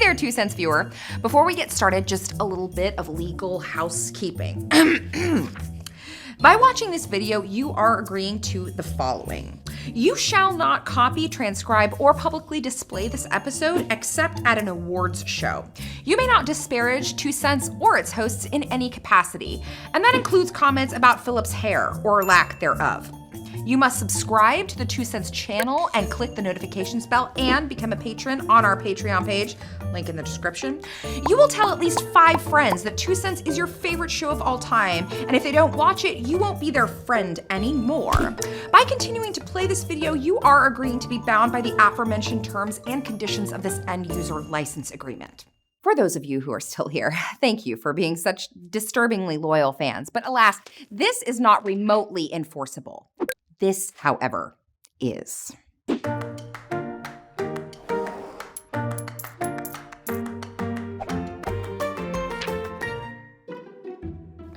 there, 2 Cents viewer. Before we get started, just a little bit of legal housekeeping. By watching this video, you are agreeing to the following. You shall not copy, transcribe, or publicly display this episode except at an awards show. You may not disparage 2 Cents or its hosts in any capacity, and that includes comments about Philip's hair or lack thereof. You must subscribe to the 2 Cents channel and click the notifications bell and become a patron on our Patreon page, link in the description. You will tell at least 5 friends that 2 Cents is your favorite show of all time, and if they don't watch it, you won't be their friend anymore. By continuing to play this video, you are agreeing to be bound by the aforementioned terms and conditions of this end user license agreement. For those of you who are still here, thank you for being such disturbingly loyal fans, but alas, this is not remotely enforceable. This, however, is.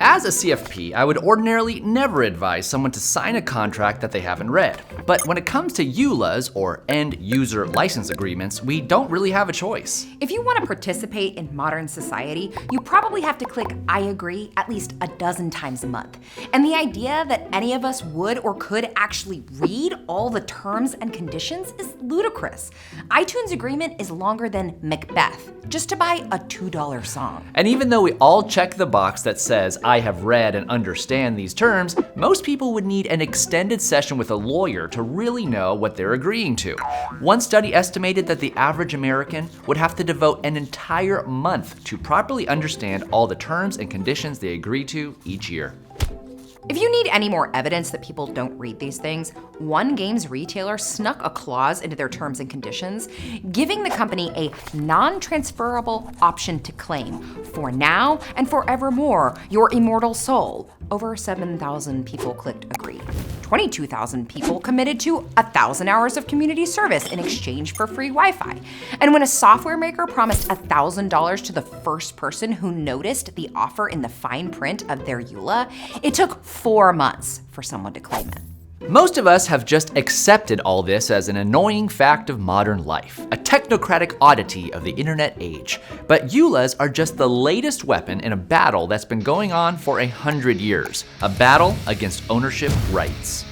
As a CFP, I would ordinarily never advise someone to sign a contract that they haven't read. But when it comes to ULAs, or End User License Agreements, we don't really have a choice. If you want to participate in modern society, you probably have to click I agree at least a dozen times a month. And the idea that any of us would or could actually read all the terms and conditions is ludicrous. iTunes agreement is longer than Macbeth, just to buy a $2 song. And even though we all check the box that says I have read and understand these terms, most people would need an extended session with a lawyer to really know what they're agreeing to. One study estimated that the average American would have to devote an entire month to properly understand all the terms and conditions they agree to each year. If you need any more evidence that people don't read these things, one games retailer snuck a clause into their terms and conditions, giving the company a non-transferable option to claim for now and forevermore your immortal soul. Over 7,000 people clicked agree. 22,000 people committed to 1,000 hours of community service in exchange for free Wi-Fi. And when a software maker promised $1,000 to the first person who noticed the offer in the fine print of their EULA, it took 4 months for someone to claim it. Most of us have just accepted all this as an annoying fact of modern life, a technocratic oddity of the internet age. But EULAs are just the latest weapon in a battle that's been going on for 100 years, a battle against ownership rights.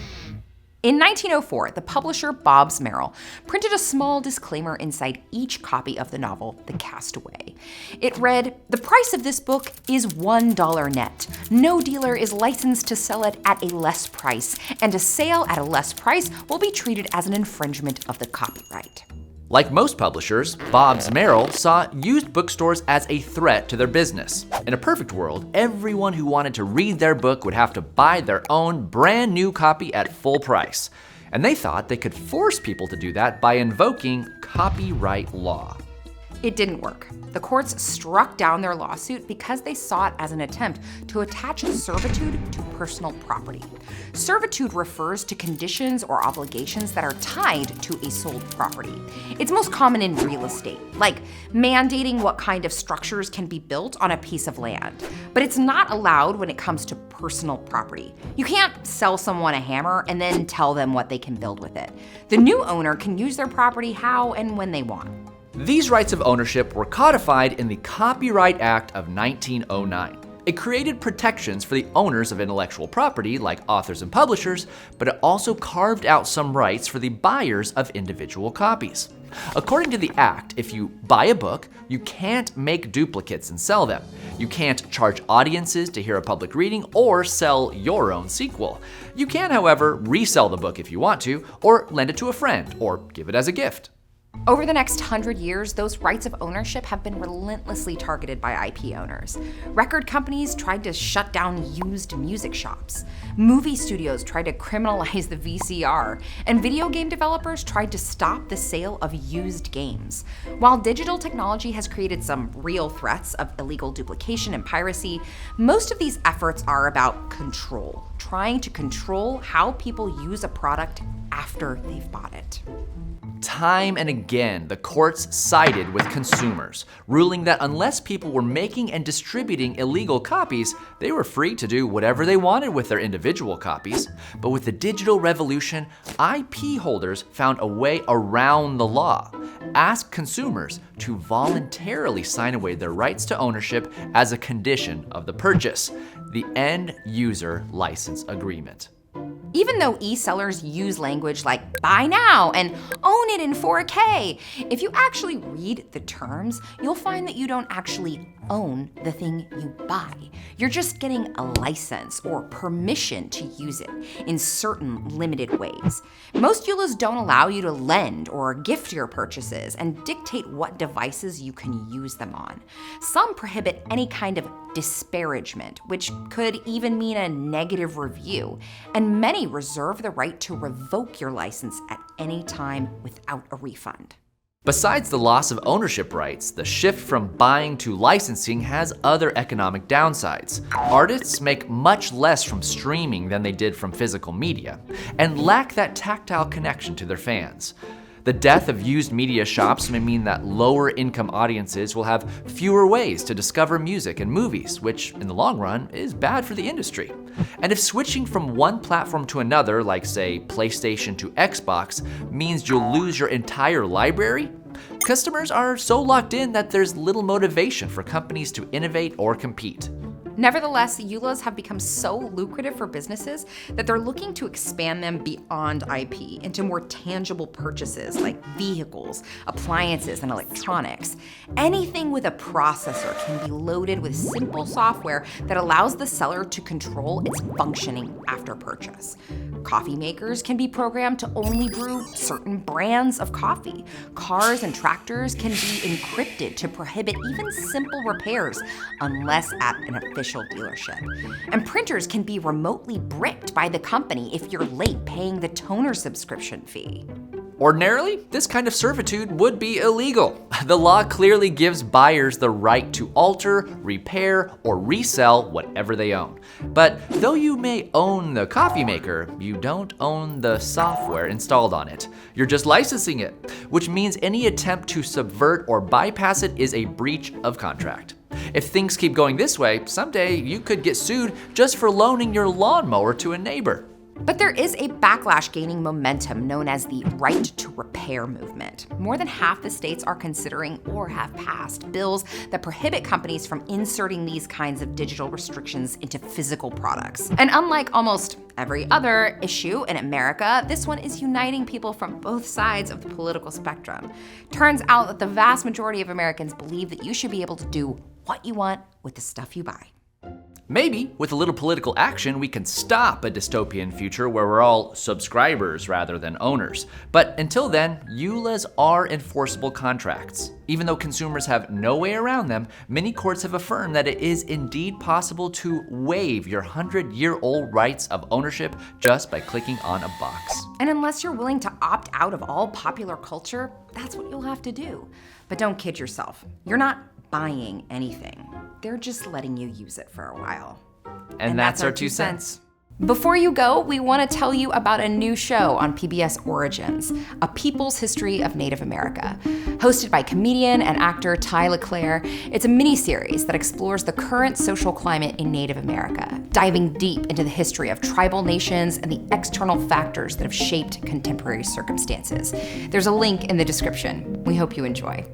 In 1904, the publisher Merill printed a small disclaimer inside each copy of the novel, The Castaway. It read, "The price of this book is $1 net. No dealer is licensed to sell it at a less price, and a sale at a less price will be treated as an infringement of the copyright." Like most publishers, Merill saw used bookstores as a threat to their business. In a perfect world, everyone who wanted to read their book would have to buy their own brand new copy at full price. And they thought they could force people to do that by invoking copyright law. It didn't work. The courts struck down their lawsuit because they saw it as an attempt to attach servitude to personal property. Servitude refers to conditions or obligations that are tied to a sold property. It's most common in real estate, like mandating what kind of structures can be built on a piece of land. But it's not allowed when it comes to personal property. You can't sell someone a hammer and then tell them what they can build with it. The new owner can use their property how and when they want. These rights of ownership were codified in the Copyright Act of 1909. It created protections for the owners of intellectual property, like authors and publishers, but it also carved out some rights for the buyers of individual copies. According to the Act, if you buy a book, you can't make duplicates and sell them. You can't charge audiences to hear a public reading or sell your own sequel. You can, however, resell the book if you want to, or lend it to a friend, or give it as a gift. Over the next 100 years, those rights of ownership have been relentlessly targeted by IP owners. Record companies tried to shut down used music shops. Movie studios tried to criminalize the VCR. And video game developers tried to stop the sale of used games. While digital technology has created some real threats of illegal duplication and piracy, most of these efforts are about control, trying to control how people use a product after they've bought it. Time and again, the courts sided with consumers, ruling that unless people were making and distributing illegal copies, they were free to do whatever they wanted with their individual copies. But with the digital revolution, IP holders found a way around the law. Ask consumers to voluntarily sign away their rights to ownership as a condition of the purchase, the end user license agreement. Even though e-sellers use language like buy now and own it in 4K, if you actually read the terms, you'll find that you don't actually own the thing you buy. You're just getting a license or permission to use it in certain limited ways. Most ULAs don't allow you to lend or gift your purchases and dictate what devices you can use them on. Some prohibit any kind of disparagement, which could even mean a negative review, and many reserve the right to revoke your license at any time without a refund. Besides the loss of ownership rights, the shift from buying to licensing has other economic downsides. Artists make much less from streaming than they did from physical media, and lack that tactile connection to their fans. The death of used media shops may mean that lower income audiences will have fewer ways to discover music and movies, which in the long run is bad for the industry. And if switching from one platform to another, like say PlayStation to Xbox, means you'll lose your entire library, customers are so locked in that there's little motivation for companies to innovate or compete. Nevertheless, ULAs have become so lucrative for businesses that they're looking to expand them beyond IP into more tangible purchases like vehicles, appliances, and electronics. Anything with a processor can be loaded with simple software that allows the seller to control its functioning after purchase. Coffee makers can be programmed to only brew certain brands of coffee. Cars and tractors can be encrypted to prohibit even simple repairs unless at an official dealership. And printers can be remotely bricked by the company if you're late paying the toner subscription fee. Ordinarily, this kind of servitude would be illegal. The law clearly gives buyers the right to alter, repair, or resell whatever they own. But though you may own the coffee maker, you don't own the software installed on it. You're just licensing it, which means any attempt to subvert or bypass it is a breach of contract. If things keep going this way, someday you could get sued just for loaning your lawnmower to a neighbor. But there is a backlash gaining momentum known as the right to repair movement. More than half the states are considering or have passed bills that prohibit companies from inserting these kinds of digital restrictions into physical products. And unlike almost every other issue in America, this one is uniting people from both sides of the political spectrum. Turns out that the vast majority of Americans believe that you should be able to do what you want with the stuff you buy. Maybe with a little political action, we can stop a dystopian future where we're all subscribers rather than owners. But until then, ULAs are enforceable contracts. Even though consumers have no way around them, many courts have affirmed that it is indeed possible to waive your 100-year-old rights of ownership just by clicking on a box. And unless you're willing to opt out of all popular culture, that's what you'll have to do. But don't kid yourself. You're not buying anything. They're just letting you use it for a while. And that's our 2 cents. Before you go, we want to tell you about a new show on PBS Origins, A People's History of Native America. Hosted by comedian and actor Ty LeClaire, it's a mini-series that explores the current social climate in Native America, diving deep into the history of tribal nations and the external factors that have shaped contemporary circumstances. There's a link in the description. We hope you enjoy.